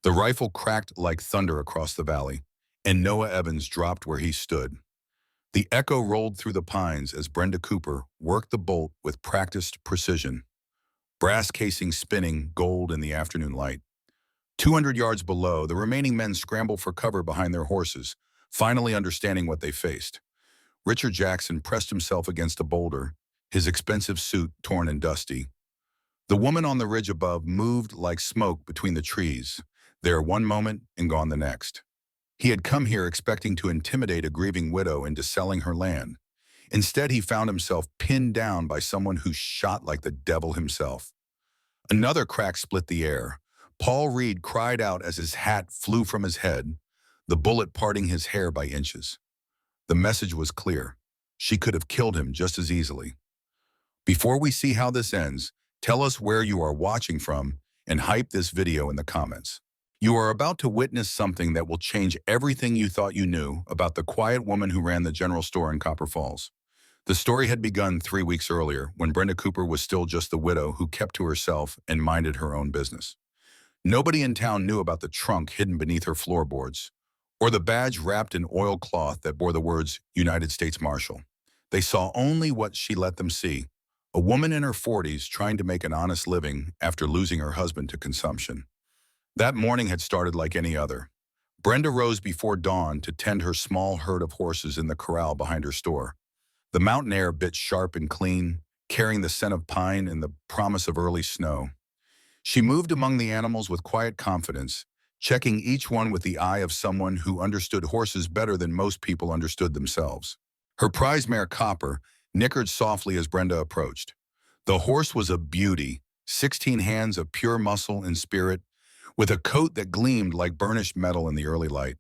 The rifle cracked like thunder across the valley, and Noah Evans dropped where he stood. The echo rolled through the pines as Brenda Cooper worked the bolt with practiced precision, brass casing spinning gold in the afternoon light. 200 yards below, the remaining men scrambled for cover behind their horses, finally understanding what they faced. Richard Jackson pressed himself against a boulder, his expensive suit torn and dusty. The woman on the ridge above moved like smoke between the trees, there one moment and gone the next. He had come here expecting to intimidate a grieving widow into selling her land. Instead, he found himself pinned down by someone who shot like the devil himself. Another crack split the air. Paul Reed cried out as his hat flew from his head, the bullet parting his hair by inches. The message was clear. She could have killed him just as easily. Before we see how this ends, tell us where you are watching from and hype this video in the comments. You are about to witness something that will change everything you thought you knew about the quiet woman who ran the general store in Copper Falls. The story had begun 3 weeks earlier when Brenda Cooper was still just the widow who kept to herself and minded her own business. Nobody in town knew about the trunk hidden beneath her floorboards, or the badge wrapped in oilcloth that bore the words United States Marshal. They saw only what she let them see, a woman in her 40s trying to make an honest living after losing her husband to consumption. That morning had started like any other. Brenda rose before dawn to tend her small herd of horses in the corral behind her store. The mountain air bit sharp and clean, carrying the scent of pine and the promise of early snow. She moved among the animals with quiet confidence, checking each one with the eye of someone who understood horses better than most people understood themselves. Her prize mare Copper nickered softly as Brenda approached. The horse was a beauty, 16 hands of pure muscle and spirit, with a coat that gleamed like burnished metal in the early light.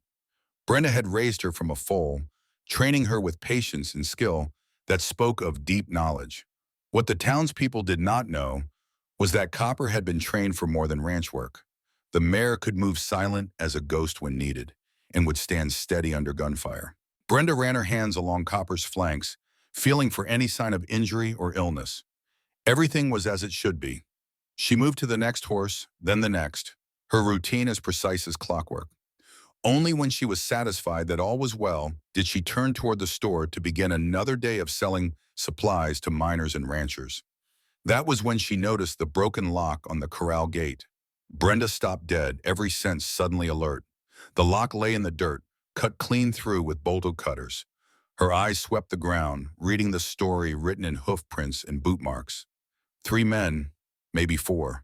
Brenda had raised her from a foal, training her with patience and skill that spoke of deep knowledge. What the townspeople did not know was that Copper had been trained for more than ranch work. The mare could move silent as a ghost when needed, and would stand steady under gunfire. Brenda ran her hands along Copper's flanks, feeling for any sign of injury or illness. Everything was as it should be. She moved to the next horse, then the next, her routine as precise as clockwork. Only when she was satisfied that all was well did she turn toward the store to begin another day of selling supplies to miners and ranchers. That was when she noticed the broken lock on the corral gate. Brenda stopped dead, every sense suddenly alert. The lock lay in the dirt, cut clean through with bolt cutters. Her eyes swept the ground, reading the story written in hoof prints and boot marks. 3 men, maybe 4.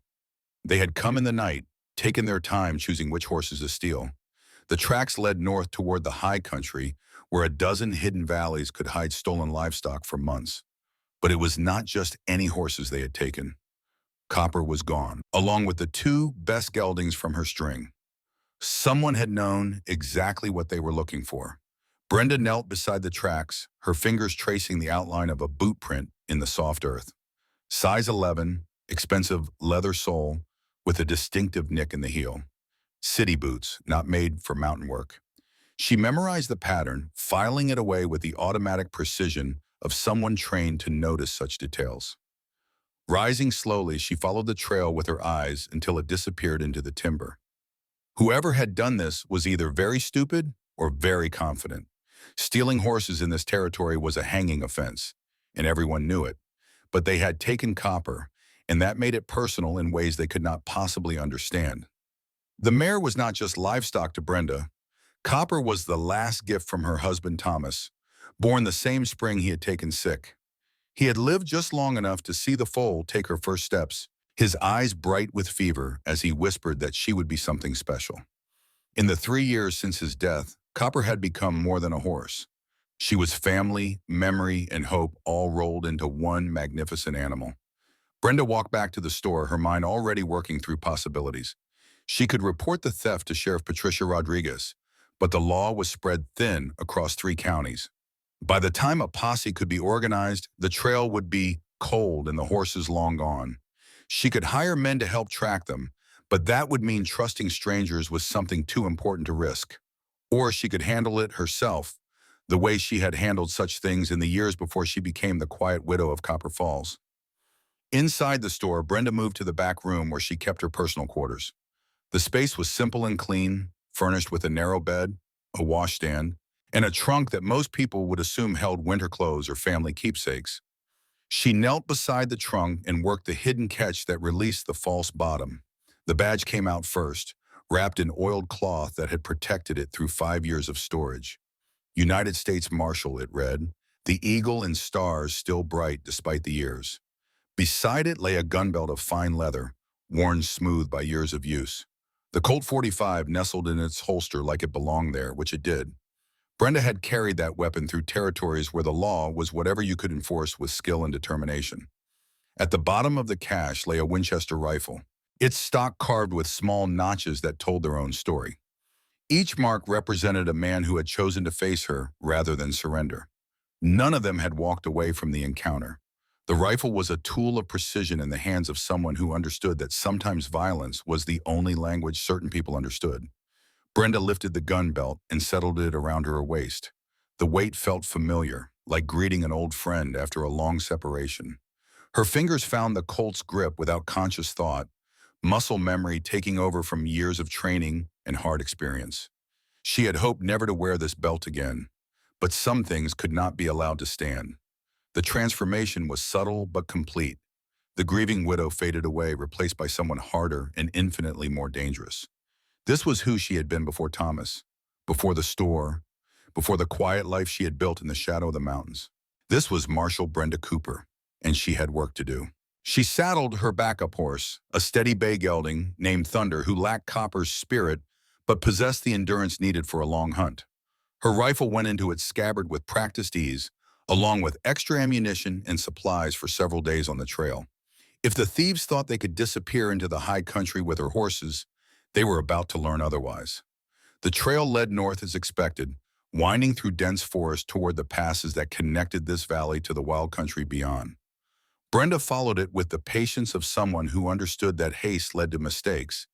They had come in the night, taken their time choosing which horses to steal. The tracks led north toward the high country, where a dozen hidden valleys could hide stolen livestock for months. But it was not just any horses they had taken. Copper was gone, along with the 2 best geldings from her string. Someone had known exactly what they were looking for. Brenda knelt beside the tracks, her fingers tracing the outline of a boot print in the soft earth. Size 11, expensive leather sole, with a distinctive nick in the heel. City boots, not made for mountain work. She memorized the pattern, filing it away with the automatic precision of someone trained to notice such details. Rising slowly, she followed the trail with her eyes until it disappeared into the timber. Whoever had done this was either very stupid or very confident. Stealing horses in this territory was a hanging offense, and everyone knew it. But they had taken Copper, and that made it personal in ways they could not possibly understand. The mare was not just livestock to Brenda. Copper was the last gift from her husband Thomas, born the same spring he had taken sick. He had lived just long enough to see the foal take her first steps, his eyes bright with fever as he whispered that she would be something special. In the 3 years since his death, Copper had become more than a horse. She was family, memory, and hope all rolled into one magnificent animal. Brenda walked back to the store, her mind already working through possibilities. She could report the theft to Sheriff Patricia Rodriguez, but the law was spread thin across 3 counties. By the time a posse could be organized, the trail would be cold and the horses long gone. She could hire men to help track them, but that would mean trusting strangers was something too important to risk. Or she could handle it herself, the way she had handled such things in the years before she became the quiet widow of Copper Falls. Inside the store, Brenda moved to the back room where she kept her personal quarters. The space was simple and clean, furnished with a narrow bed, a washstand, and a trunk that most people would assume held winter clothes or family keepsakes. She knelt beside the trunk and worked the hidden catch that released the false bottom. The badge came out first, wrapped in oiled cloth that had protected it through 5 years of storage. United States Marshal, it read, the eagle and stars still bright despite the years. Beside it lay a gun belt of fine leather, worn smooth by years of use. The Colt 45 nestled in its holster like it belonged there, which it did. Brenda had carried that weapon through territories where the law was whatever you could enforce with skill and determination. At the bottom of the cache lay a Winchester rifle, its stock carved with small notches that told their own story. Each mark represented a man who had chosen to face her rather than surrender. None of them had walked away from the encounter. The rifle was a tool of precision in the hands of someone who understood that sometimes violence was the only language certain people understood. Brenda lifted the gun belt and settled it around her waist. The weight felt familiar, like greeting an old friend after a long separation. Her fingers found the Colt's grip without conscious thought, muscle memory taking over from years of training and hard experience. She had hoped never to wear this belt again, but some things could not be allowed to stand. The transformation was subtle but complete. The grieving widow faded away, replaced by someone harder and infinitely more dangerous. This was who she had been before Thomas, before the store, before the quiet life she had built in the shadow of the mountains. This was Marshal Brenda Cooper, and she had work to do. She saddled her backup horse, a steady bay gelding named Thunder, who lacked Copper's spirit but possessed the endurance needed for a long hunt. Her rifle went into its scabbard with practiced ease, along with extra ammunition and supplies for several days on the trail. If the thieves thought they could disappear into the high country with her horses, they were about to learn otherwise. The trail led north as expected, winding through dense forest toward the passes that connected this valley to the wild country beyond. Brenda followed it with the patience of someone who understood that haste led to mistakes,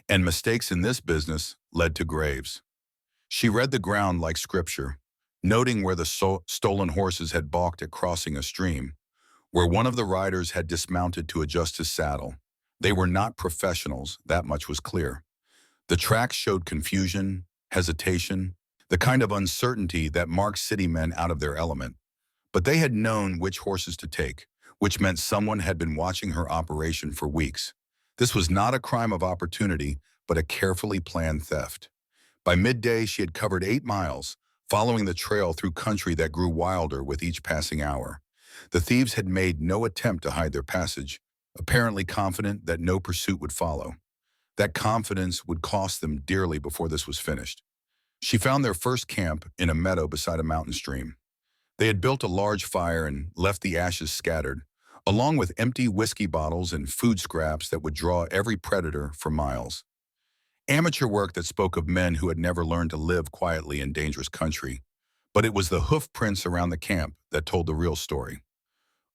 and mistakes in this business led to graves. She read the ground like scripture, noting where the stolen horses had balked at crossing a stream, where one of the riders had dismounted to adjust his saddle. They were not professionals, that much was clear. The tracks showed confusion, hesitation, the kind of uncertainty that marks city men out of their element. But they had known which horses to take, which meant someone had been watching her operation for weeks. This was not a crime of opportunity, but a carefully planned theft. By midday, she had covered 8 miles, following the trail through country that grew wilder with each passing hour. The thieves had made no attempt to hide their passage, apparently confident that no pursuit would follow. That confidence would cost them dearly before this was finished. She found their first camp in a meadow beside a mountain stream. They had built a large fire and left the ashes scattered, along with empty whiskey bottles and food scraps that would draw every predator for miles. Amateur work that spoke of men who had never learned to live quietly in dangerous country. But it was the hoof prints around the camp that told the real story.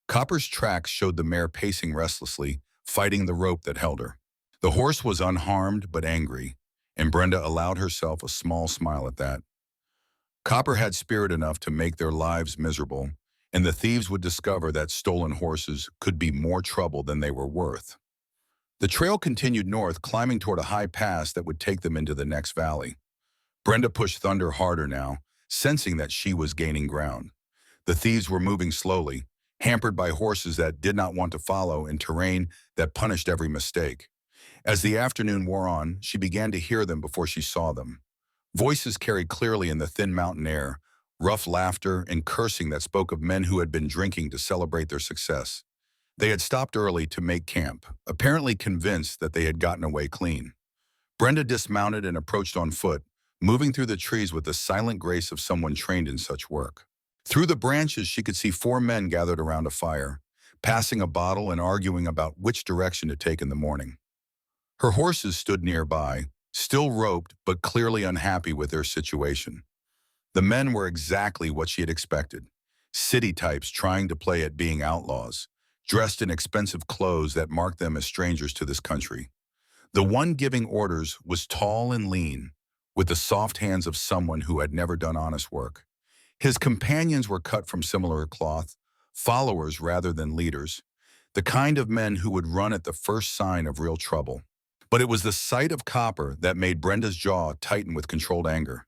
Copper's tracks showed the mare pacing restlessly, fighting the rope that held her. The horse was unharmed but angry, and Brenda allowed herself a small smile at that. Copper had spirit enough to make their lives miserable, and the thieves would discover that stolen horses could be more trouble than they were worth. The trail continued north, climbing toward a high pass that would take them into the next valley. Brenda pushed Thunder harder now, sensing that she was gaining ground. The thieves were moving slowly, hampered by horses that did not want to follow in terrain that punished every mistake. As the afternoon wore on, she began to hear them before she saw them. Voices carried clearly in the thin mountain air, rough laughter and cursing that spoke of men who had been drinking to celebrate their success. They had stopped early to make camp, apparently convinced that they had gotten away clean. Brenda dismounted and approached on foot, moving through the trees with the silent grace of someone trained in such work. Through the branches, she could see 4 men gathered around a fire, passing a bottle and arguing about which direction to take in the morning. Her horses stood nearby, still roped but clearly unhappy with their situation. The men were exactly what she had expected. City types trying to play at being outlaws, dressed in expensive clothes that marked them as strangers to this country. The one giving orders was tall and lean, with the soft hands of someone who had never done honest work. His companions were cut from similar cloth, followers rather than leaders, the kind of men who would run at the first sign of real trouble. But it was the sight of copper that made Brenda's jaw tighten with controlled anger.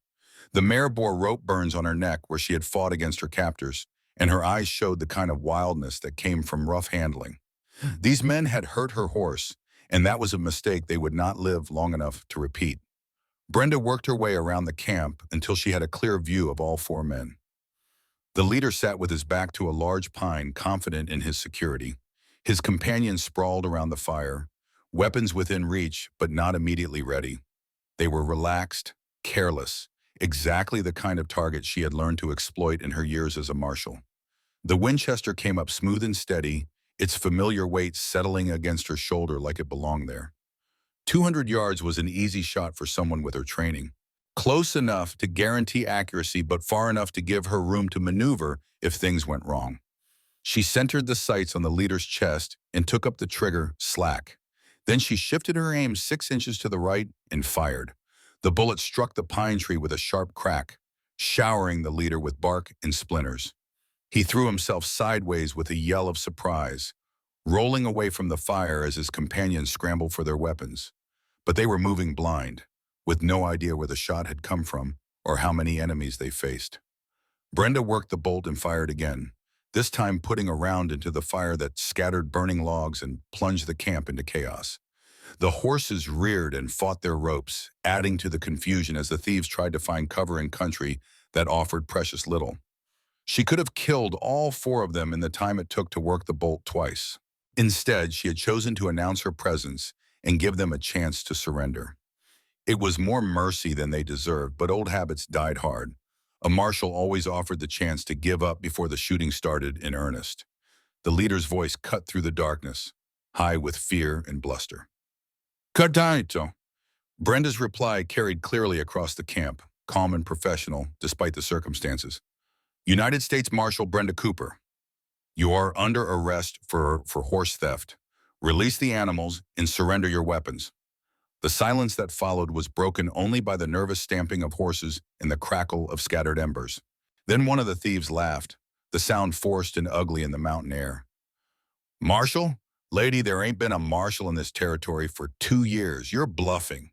The mare bore rope burns on her neck where she had fought against her captors, and her eyes showed the kind of wildness that came from rough handling. These men had hurt her horse, and that was a mistake they would not live long enough to repeat. Brenda worked her way around the camp until she had a clear view of all four men. The leader sat with his back to a large pine, confident in his security. His companions sprawled around the fire, weapons within reach but not immediately ready. They were relaxed, careless, exactly the kind of target she had learned to exploit in her years as a marshal. The Winchester came up smooth and steady, its familiar weight settling against her shoulder like it belonged there. 200 yards was an easy shot for someone with her training. Close enough to guarantee accuracy, but far enough to give her room to maneuver if things went wrong. She centered the sights on the leader's chest and took up the trigger slack. Then she shifted her aim 6 inches to the right and fired. The bullet struck the pine tree with a sharp crack, showering the leader with bark and splinters. He threw himself sideways with a yell of surprise, rolling away from the fire as his companions scrambled for their weapons. But they were moving blind, with no idea where the shot had come from or how many enemies they faced. Brenda worked the bolt and fired again, this time putting a round into the fire that scattered burning logs and plunged the camp into chaos. The horses reared and fought their ropes, adding to the confusion as the thieves tried to find cover in country that offered precious little. She could have killed all four of them in the time it took to work the bolt twice. Instead, she had chosen to announce her presence and give them a chance to surrender. It was more mercy than they deserved, but old habits died hard. A marshal always offered the chance to give up before the shooting started in earnest. The leader's voice cut through the darkness, high with fear and bluster. Cartanito. Brenda's reply carried clearly across the camp, calm and professional, despite the circumstances. United States Marshal Brenda Cooper, you are under arrest for horse theft. Release the animals and surrender your weapons. The silence that followed was broken only by the nervous stamping of horses and the crackle of scattered embers. Then one of the thieves laughed, the sound forced and ugly in the mountain air. Marshal? Lady, there ain't been a marshal in this territory for 2 years. You're bluffing.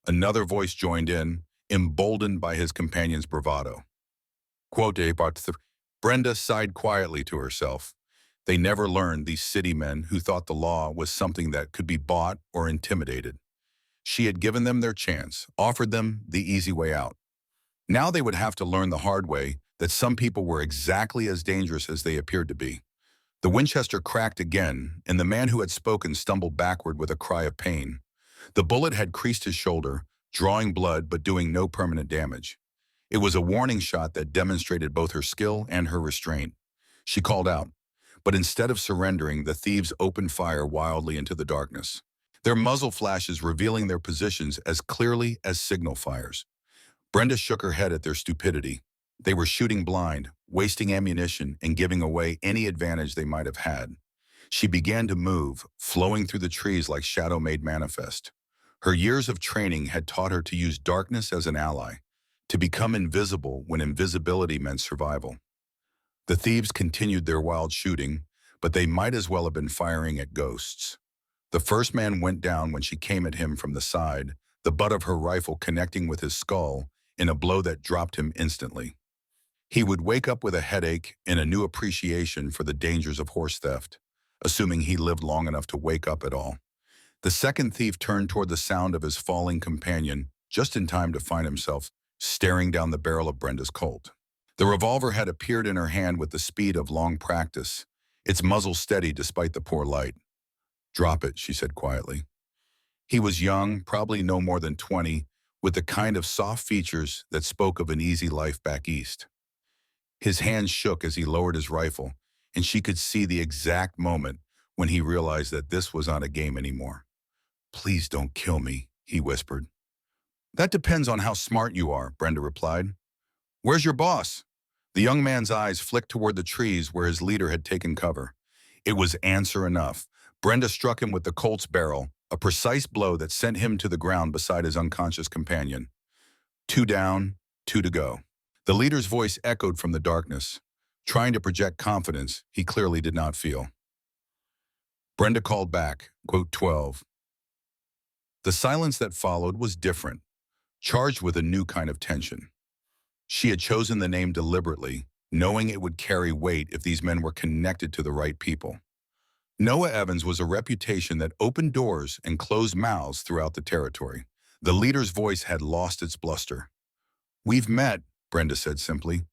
Another voice joined in, emboldened by his companion's bravado. Quote, Brenda sighed quietly to herself. They never learned, these city men who thought the law was something that could be bought or intimidated. She had given them their chance, offered them the easy way out. Now they would have to learn the hard way that some people were exactly as dangerous as they appeared to be. The Winchester cracked again, and the man who had spoken stumbled backward with a cry of pain. The bullet had creased his shoulder, drawing blood but doing no permanent damage. It was a warning shot that demonstrated both her skill and her restraint. She called out, but instead of surrendering, the thieves opened fire wildly into the darkness, their muzzle flashes revealing their positions as clearly as signal fires. Brenda shook her head at their stupidity. They were shooting blind, wasting ammunition, and giving away any advantage they might have had. She began to move, flowing through the trees like shadow made manifest. Her years of training had taught her to use darkness as an ally, to become invisible when invisibility meant survival. The thieves continued their wild shooting, but they might as well have been firing at ghosts. The first man went down when she came at him from the side, the butt of her rifle connecting with his skull in a blow that dropped him instantly. He would wake up with a headache and a new appreciation for the dangers of horse theft, assuming he lived long enough to wake up at all. The second thief turned toward the sound of his falling companion, just in time to find himself staring down the barrel of Brenda's Colt. The revolver had appeared in her hand with the speed of long practice, its muzzle steady despite the poor light. Drop it, she said quietly. He was young, probably no more than 20, with the kind of soft features that spoke of an easy life back east. His hands shook as he lowered his rifle, and she could see the exact moment when he realized that this was not a game anymore. Please don't kill me, he whispered. That depends on how smart you are, Brenda replied. Where's your boss? The young man's eyes flicked toward the trees where his leader had taken cover. It was answer enough. Brenda struck him with the Colt's barrel, a precise blow that sent him to the ground beside his unconscious companion. 2 down, 2 to go. The leader's voice echoed from the darkness, trying to project confidence he clearly did not feel. Brenda called back, quote 12. The silence that followed was different, charged with a new kind of tension. She had chosen the name deliberately, knowing it would carry weight if these men were connected to the right people. Noah Evans was a reputation that opened doors and closed mouths throughout the territory. The leader's voice had lost its bluster. "We've met," Brenda said simply.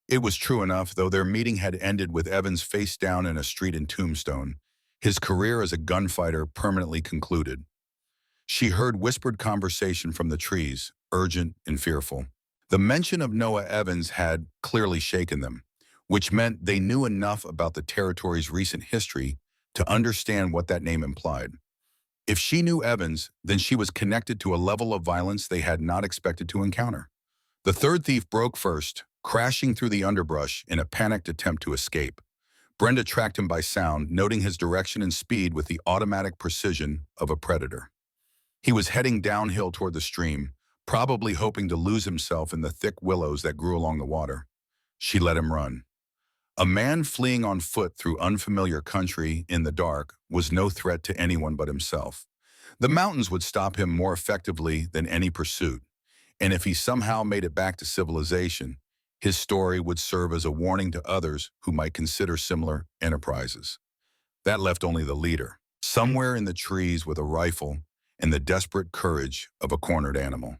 It was true enough, though their meeting had ended with Evans face down in a street in Tombstone, his career as a gunfighter permanently concluded. She heard whispered conversation from the trees, urgent and fearful. The mention of Noah Evans had clearly shaken them, which meant they knew enough about the territory's recent history to understand what that name implied. If she knew Evans, then she was connected to a level of violence they had not expected to encounter. The third thief broke first, crashing through the underbrush in a panicked attempt to escape. Brenda tracked him by sound, noting his direction and speed with the automatic precision of a predator. He was heading downhill toward the stream, probably hoping to lose himself in the thick willows that grew along the water. She let him run. A man fleeing on foot through unfamiliar country in the dark was no threat to anyone but himself. The mountains would stop him more effectively than any pursuit, and if he somehow made it back to civilization, his story would serve as a warning to others who might consider similar enterprises. That left only the leader, somewhere in the trees with a rifle and the desperate courage of a cornered animal.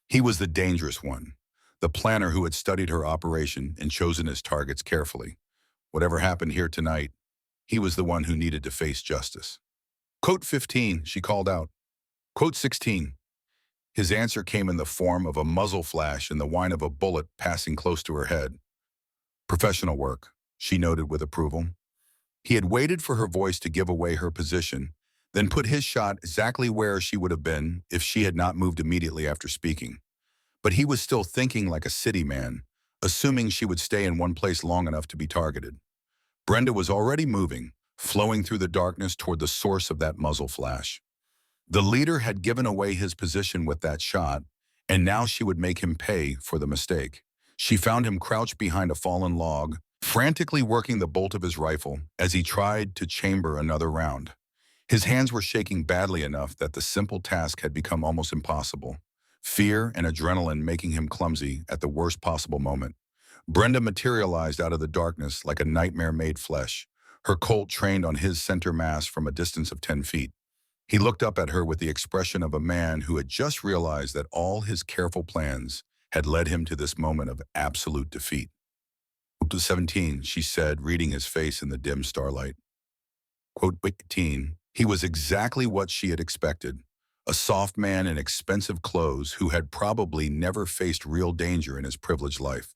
He was the dangerous one, the planner who had studied her operation and chosen his targets carefully. Whatever happened here tonight, he was the one who needed to face justice. "Quote 15, she called out. "Quote 16. His answer came in the form of a muzzle flash and the whine of a bullet passing close to her head. "Professional work," she noted with approval. He had waited for her voice to give away her position, then put his shot exactly where she would have been if she had not moved immediately after speaking. But he was still thinking like a city man, assuming she would stay in one place long enough to be targeted. Brenda was already moving, flowing through the darkness toward the source of that muzzle flash. The leader had given away his position with that shot, and now she would make him pay for the mistake. She found him crouched behind a fallen log, frantically working the bolt of his rifle as he tried to chamber another round. His hands were shaking badly enough that the simple task had become almost impossible, fear and adrenaline making him clumsy at the worst possible moment. Brenda materialized out of the darkness like a nightmare made flesh, her Colt trained on his center mass from a distance of 10 feet. He looked up at her with the expression of a man who had just realized that all his careful plans had led him to this moment of absolute defeat. "Quote 17, she said, reading his face in the dim starlight. Quote 18. He was exactly what she had expected, a soft man in expensive clothes who had probably never faced real danger in his privileged life.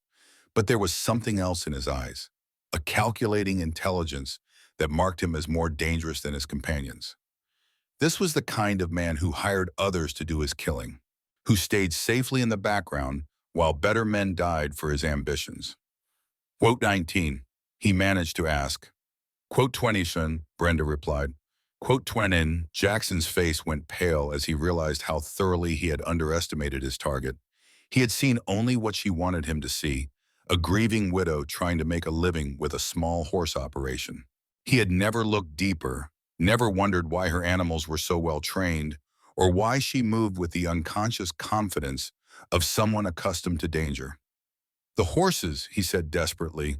But there was something else in his eyes, a calculating intelligence that marked him as more dangerous than his companions. This was the kind of man who hired others to do his killing, who stayed safely in the background while better men died for his ambitions. Quote 19, he managed to ask. Quote 20, son, Brenda replied. Quote 20, Jackson's face went pale as he realized how thoroughly he had underestimated his target. He had seen only what she wanted him to see, a grieving widow trying to make a living with a small horse operation. He had never looked deeper, never wondered why her animals were so well trained, or why she moved with the unconscious confidence of someone accustomed to danger. "The horses," he said desperately.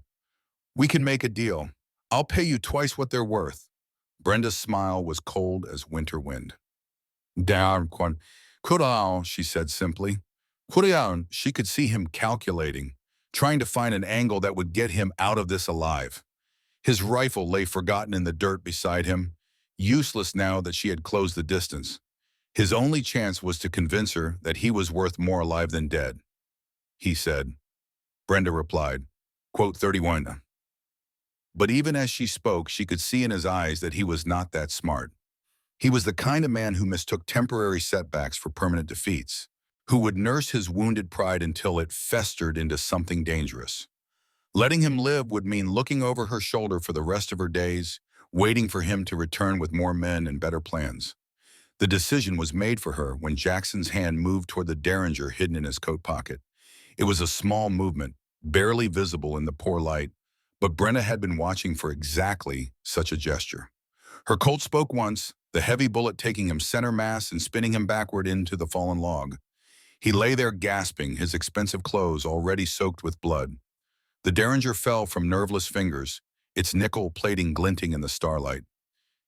"We can make a deal. I'll pay you twice what they're worth." Brenda's smile was cold as winter wind. "Down, Kurao," she said simply. Kurao, she could see him calculating, trying to find an angle that would get him out of this alive. His rifle lay forgotten in the dirt beside him, useless now that she had closed the distance. His only chance was to convince her that he was worth more alive than dead. He said. Brenda replied, quote 31. But even as she spoke, she could see in his eyes that he was not that smart. He was the kind of man who mistook temporary setbacks for permanent defeats, who would nurse his wounded pride until it festered into something dangerous. Letting him live would mean looking over her shoulder for the rest of her days, waiting for him to return with more men and better plans. The decision was made for her when Jackson's hand moved toward the derringer hidden in his coat pocket. It was a small movement, barely visible in the poor light, but Brenna had been watching for exactly such a gesture. Her Colt spoke once, the heavy bullet taking him center mass and spinning him backward into the fallen log. He lay there gasping, his expensive clothes already soaked with blood. The derringer fell from nerveless fingers, its nickel plating glinting in the starlight.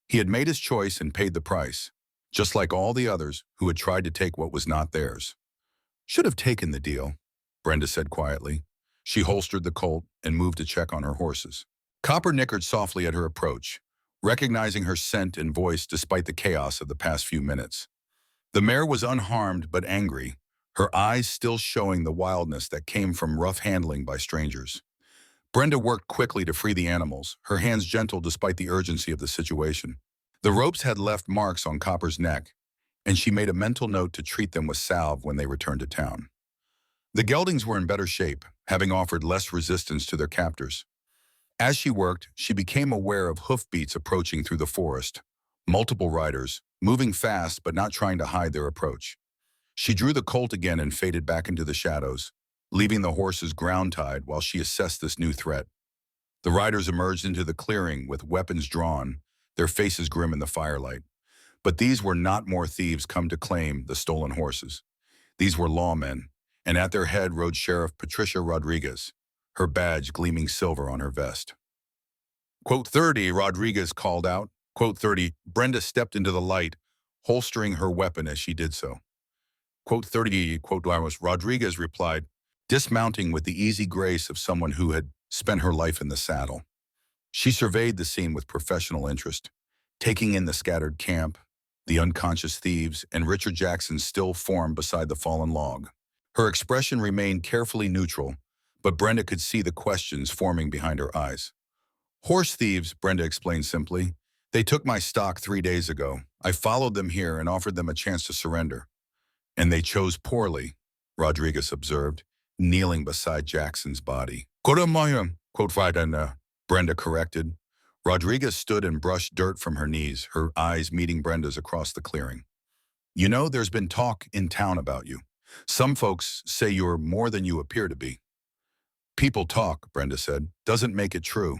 He had made his choice and paid the price, just like all the others who had tried to take what was not theirs. Should have taken the deal, Brenda said quietly. She holstered the Colt and moved to check on her horses. Copper nickered softly at her approach, recognizing her scent and voice despite the chaos of the past few minutes. The mare was unharmed but angry, her eyes still showing the wildness that came from rough handling by strangers. Brenda worked quickly to free the animals, her hands gentle despite the urgency of the situation. The ropes had left marks on Copper's neck, and she made a mental note to treat them with salve when they returned to town. The geldings were in better shape, having offered less resistance to their captors. As she worked, she became aware of hoofbeats approaching through the forest, multiple riders, moving fast but not trying to hide their approach. She drew the Colt again and faded back into the shadows, leaving the horses ground-tied while she assessed this new threat. The riders emerged into the clearing with weapons drawn, their faces grim in the firelight. But these were not more thieves come to claim the stolen horses. These were lawmen, and at their head rode Sheriff Patricia Rodriguez, her badge gleaming silver on her vest. Quote 30, Rodriguez called out. Quote 30, Brenda stepped into the light, holstering her weapon as she did so. Quote 30, quote Rodriguez replied, dismounting with the easy grace of someone who had spent her life in the saddle. She surveyed the scene with professional interest, taking in the scattered camp, the unconscious thieves, and Richard Jackson's still form beside the fallen log. Her expression remained carefully neutral, but Brenda could see the questions forming behind her eyes. Horse thieves, Brenda explained simply. They took my stock 3 days ago. I followed them here and offered them a chance to surrender. And they chose poorly, Rodriguez observed, kneeling beside Jackson's body. Quote Brenda corrected. Rodriguez stood and brushed dirt from her knees, her eyes meeting Brenda's across the clearing. You know, there's been talk in town about you. Some folks say you're more than you appear to be. People talk, Brenda said, doesn't make it true.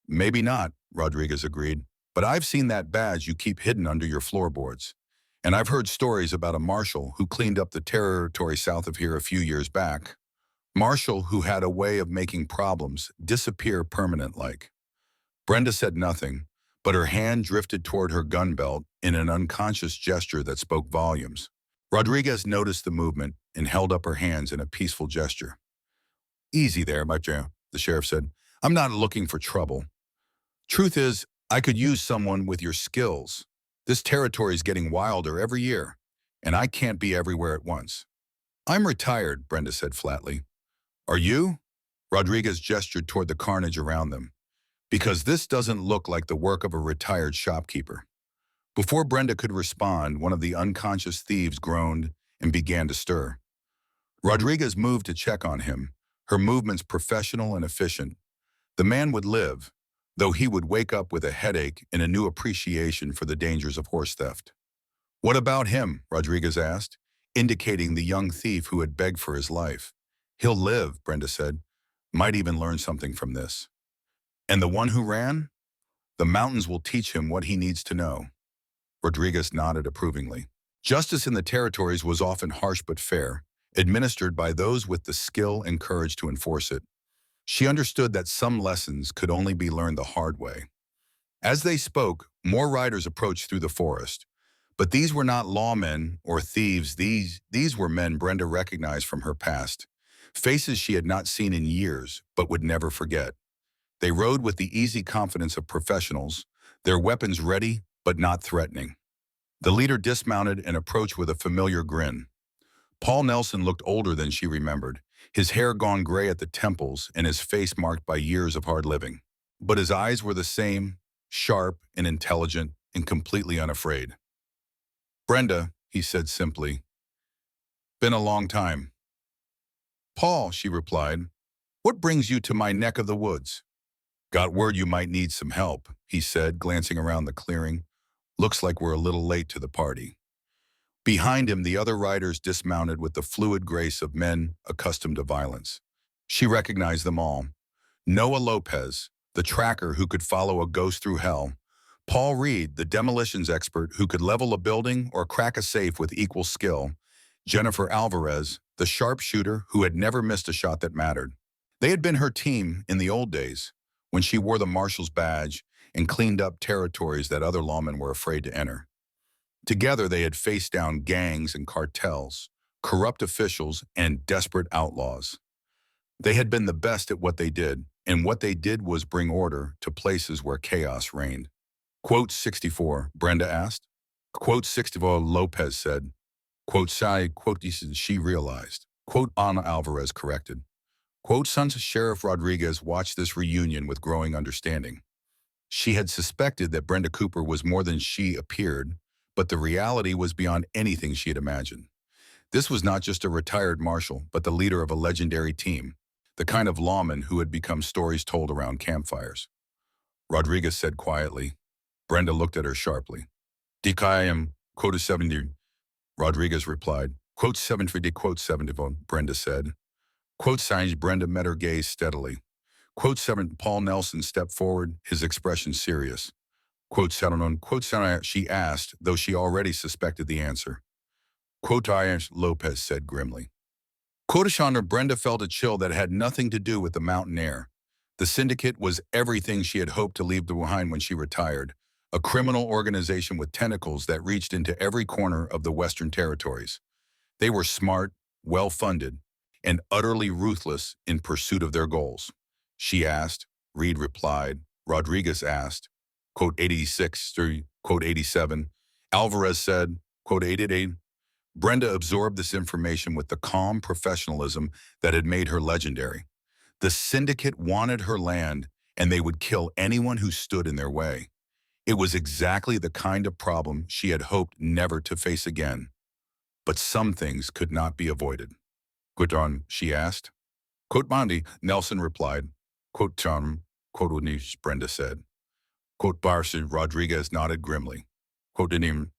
Maybe not, Rodriguez agreed, but I've seen that badge you keep hidden under your floorboards. And I've heard stories about a marshal who cleaned up the territory south of here a few years back. Marshal who had a way of making problems disappear permanent-like. Brenda said nothing, but her hand drifted toward her gun belt in an unconscious gesture that spoke volumes. Rodriguez noticed the movement and held up her hands in a peaceful gesture. Easy there, my dear, the sheriff said. I'm not looking for trouble. Truth is, I could use someone with your skills. This territory is getting wilder every year, and I can't be everywhere at once. I'm retired, Brenda said flatly. Are you? Rodriguez gestured toward the carnage around them. Because this doesn't look like the work of a retired shopkeeper. Before Brenda could respond, one of the unconscious thieves groaned and began to stir. Rodriguez moved to check on him, her movements professional and efficient. The man would live, though he would wake up with a headache and a new appreciation for the dangers of horse theft. What about him? Rodriguez asked, indicating the young thief who had begged for his life. He'll live, Brenda said. Might even learn something from this. And the one who ran? The mountains will teach him what he needs to know. Rodriguez nodded approvingly. Justice in the territories was often harsh but fair, administered by those with the skill and courage to enforce it. She understood that some lessons could only be learned the hard way. As they spoke, more riders approached through the forest. But these were not lawmen or thieves. These were men Brenda recognized from her past, faces she had not seen in years but would never forget. They rode with the easy confidence of professionals, their weapons ready but not threatening. The leader dismounted and approached with a familiar grin. Paul Nelson looked older than she remembered, his hair gone gray at the temples and his face marked by years of hard living. But his eyes were the same, sharp and intelligent and completely unafraid. Brenda, he said simply. Been a long time. Paul, she replied, what brings you to my neck of the woods? Got word you might need some help, he said, glancing around the clearing. Looks like we're a little late to the party. Behind him, the other riders dismounted with the fluid grace of men accustomed to violence. She recognized them all. Noah Lopez, the tracker who could follow a ghost through hell, Paul Reed, the demolitions expert who could level a building or crack a safe with equal skill. Jennifer Alvarez, the sharpshooter who had never missed a shot that mattered. They had been her team in the old days, when she wore the marshal's badge and cleaned up territories that other lawmen were afraid to enter. Together they had faced down gangs and cartels, corrupt officials, and desperate outlaws. They had been the best at what they did, and what they did was bring order to places where chaos reigned. Quote 64, Brenda asked. Quote 64, Lopez said. Quote Sai, quote she realized. Quote Ana Alvarez corrected. Quote Sons Sheriff Rodriguez watched this reunion with growing understanding. She had suspected that Brenda Cooper was more than she appeared, but the reality was beyond anything she had imagined. This was not just a retired marshal, but the leader of a legendary team, the kind of lawman who had become stories told around campfires. Rodriguez said quietly. Brenda looked at her sharply. DKIM, quote 70. Rodriguez replied. Quote 70, quote 70, Brenda said. Quote signs, Brenda met her gaze steadily. Quote 7, Paul Nelson stepped forward, his expression serious. Quote 7, quote 7, she asked, though she already suspected the answer. Quote Lopez said grimly. Quote Chandra, Brenda felt a chill that had nothing to do with the mountain air. The syndicate was everything she had hoped to leave behind when she retired, a criminal organization with tentacles that reached into every corner of the Western territories. They were smart, well-funded, and utterly ruthless in pursuit of their goals. She asked, Reed replied, Rodriguez asked, quote 86 through quote 87. Alvarez said, quote 88. Brenda absorbed this information with the calm professionalism that had made her legendary. The syndicate wanted her land, and they would kill anyone who stood in their way. It was exactly the kind of problem she had hoped never to face again. But some things could not be avoided. Quote on, she asked. Quote Bondi, Nelson replied. Quote John, quote Unish, Brenda said. Quote Barsi, Rodriguez nodded grimly. Quote Denim,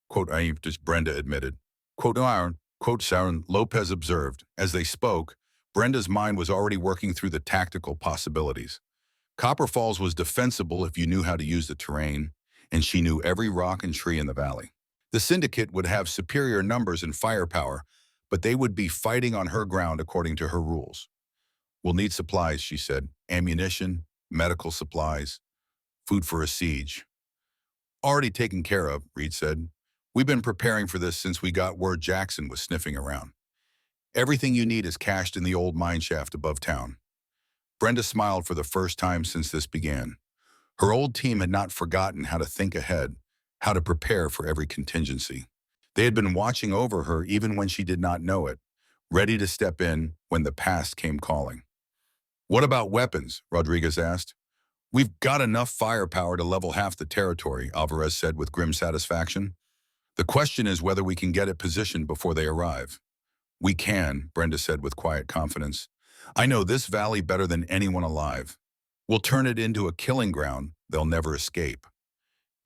quote Aim, Brenda admitted. Quote Iron, quote Sharon, Lopez observed. As they spoke, Brenda's mind was already working through the tactical possibilities. Copper Falls was defensible if you knew how to use the terrain, and she knew every rock and tree in the valley. The syndicate would have superior numbers and firepower, but they would be fighting on her ground according to her rules. We'll need supplies, she said. Ammunition, medical supplies, food for a siege. Already taken care of, Reed said. We've been preparing for this since we got word Jackson was sniffing around. Everything you need is cached in the old mine shaft above town. Brenda smiled for the first time since this began. Her old team had not forgotten how to think ahead, how to prepare for every contingency. They had been watching over her even when she did not know it, ready to step in when the past came calling. What about weapons? Rodriguez asked. We've got enough firepower to level half the territory, Alvarez said with grim satisfaction. The question is whether we can get it positioned before they arrive. We can, Brenda said with quiet confidence. I know this valley better than anyone alive. We'll turn it into a killing ground they'll never escape.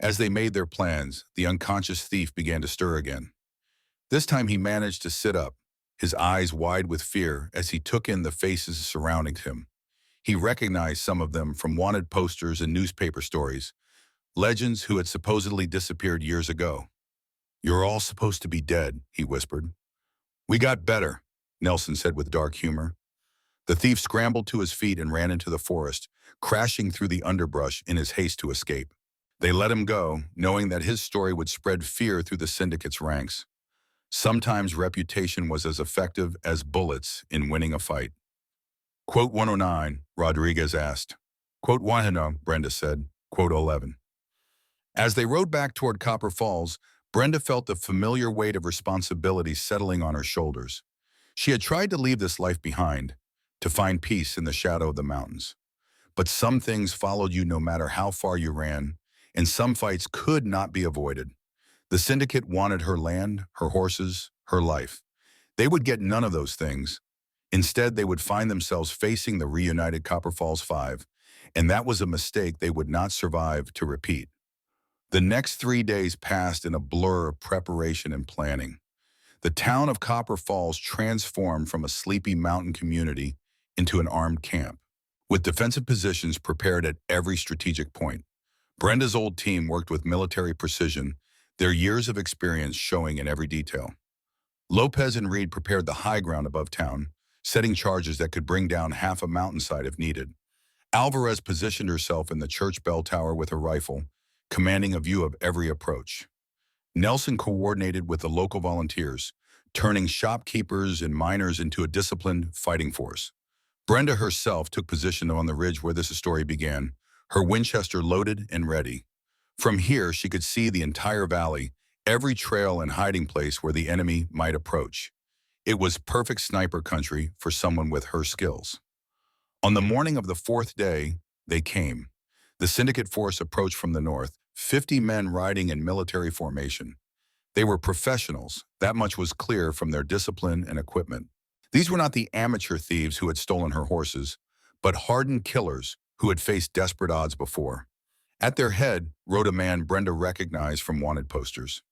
As they made their plans, the unconscious thief began to stir again. This time he managed to sit up, his eyes wide with fear as he took in the faces surrounding him. He recognized some of them from wanted posters and newspaper stories, legends who had supposedly disappeared years ago. You're all supposed to be dead, he whispered. We got better, Nelson said with dark humor. The thief scrambled to his feet and ran into the forest, crashing through the underbrush in his haste to escape. They let him go, knowing that his story would spread fear through the syndicate's ranks. Sometimes reputation was as effective as bullets in winning a fight. Quote 109, Rodriguez asked. Quote 109, Brenda said. Quote 11. As they rode back toward Copper Falls, Brenda felt the familiar weight of responsibility settling on her shoulders. She had tried to leave this life behind, to find peace in the shadow of the mountains. But some things followed you no matter how far you ran, and some fights could not be avoided. The syndicate wanted her land, her horses, her life. They would get none of those things. Instead, they would find themselves facing the reunited Copper Falls Five, and that was a mistake they would not survive to repeat. The next 3 days passed in a blur of preparation and planning. The town of Copper Falls transformed from a sleepy mountain community into an armed camp, with defensive positions prepared at every strategic point. Brenda's old team worked with military precision, their years of experience showing in every detail. Lopez and Reed prepared the high ground above town, setting charges that could bring down half a mountainside if needed. Alvarez positioned herself in the church bell tower with her rifle, commanding a view of every approach. Nelson coordinated with the local volunteers, turning shopkeepers and miners into a disciplined fighting force. Brenda herself took position on the ridge where this story began, her Winchester loaded and ready. From here, she could see the entire valley, every trail and hiding place where the enemy might approach. It was perfect sniper country for someone with her skills. On the morning of the fourth day, they came. The syndicate force approached from the north, 50 men riding in military formation. They were professionals, that much was clear from their discipline and equipment. These were not the amateur thieves who had stolen her horses, but hardened killers who had faced desperate odds before. At their head rode a man Brenda recognized from wanted posters.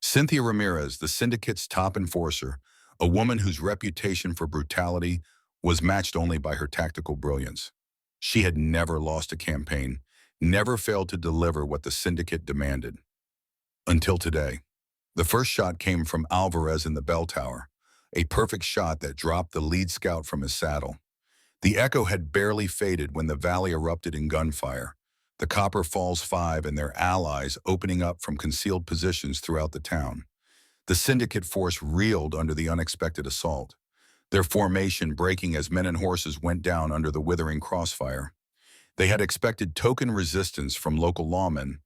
Cynthia Ramirez, the syndicate's top enforcer, a woman whose reputation for brutality was matched only by her tactical brilliance. She had never lost a campaign, never failed to deliver what the syndicate demanded. Until today. The first shot came from Alvarez in the bell tower, a perfect shot that dropped the lead scout from his saddle. The echo had barely faded when the valley erupted in gunfire, the Copper Falls Five and their allies opening up from concealed positions throughout the town. The syndicate force reeled under the unexpected assault, their formation breaking as men and horses went down under the withering crossfire. They had expected token resistance from local lawmen,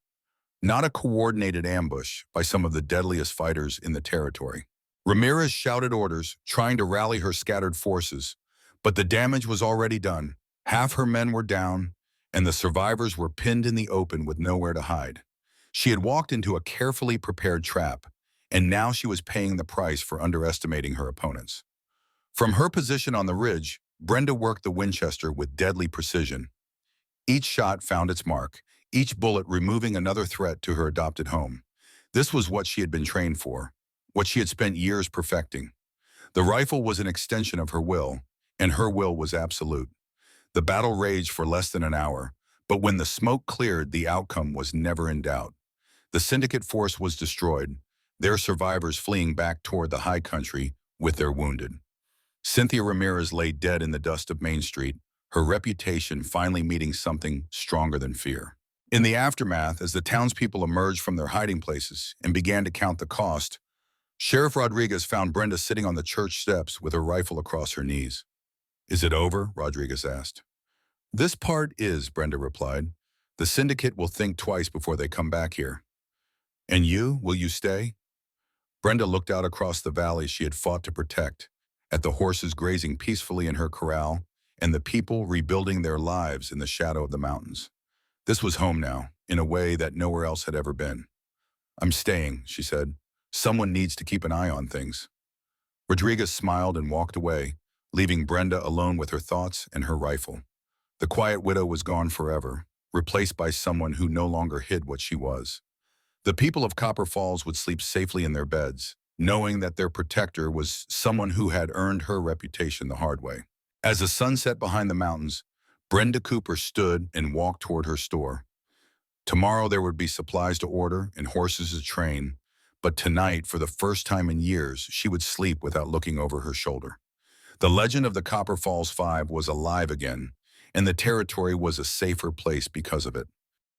not a coordinated ambush by some of the deadliest fighters in the territory. Ramirez shouted orders, trying to rally her scattered forces, but the damage was already done. Half her men were down, and the survivors were pinned in the open with nowhere to hide. She had walked into a carefully prepared trap, and now she was paying the price for underestimating her opponents. From her position on the ridge, Brenda worked the Winchester with deadly precision. Each shot found its mark, each bullet removing another threat to her adopted home. This was what she had been trained for, what she had spent years perfecting. The rifle was an extension of her will, and her will was absolute. The battle raged for less than an hour, but when the smoke cleared, the outcome was never in doubt. The syndicate force was destroyed, their survivors fleeing back toward the high country with their wounded. Cynthia Ramirez lay dead in the dust of Main Street, her reputation finally meeting something stronger than fear. In the aftermath, as the townspeople emerged from their hiding places and began to count the cost, Sheriff Rodriguez found Brenda sitting on the church steps with her rifle across her knees. "Is it over?" Rodriguez asked. "This part is," Brenda replied. "The syndicate will think twice before they come back here." "And you, will you stay?" Brenda looked out across the valley she had fought to protect, at the horses grazing peacefully in her corral, and the people rebuilding their lives in the shadow of the mountains. This was home now, in a way that nowhere else had ever been. "I'm staying," she said. "Someone needs to keep an eye on things." Rodriguez smiled and walked away, leaving Brenda alone with her thoughts and her rifle. The quiet widow was gone forever, replaced by someone who no longer hid what she was. The people of Copper Falls would sleep safely in their beds, knowing that their protector was someone who had earned her reputation the hard way. As the sun set behind the mountains, Brenda Cooper stood and walked toward her store. Tomorrow there would be supplies to order and horses to train, but tonight, for the first time in years, she would sleep without looking over her shoulder. The legend of the Copper Falls Five was alive again, and the territory was a safer place because of it.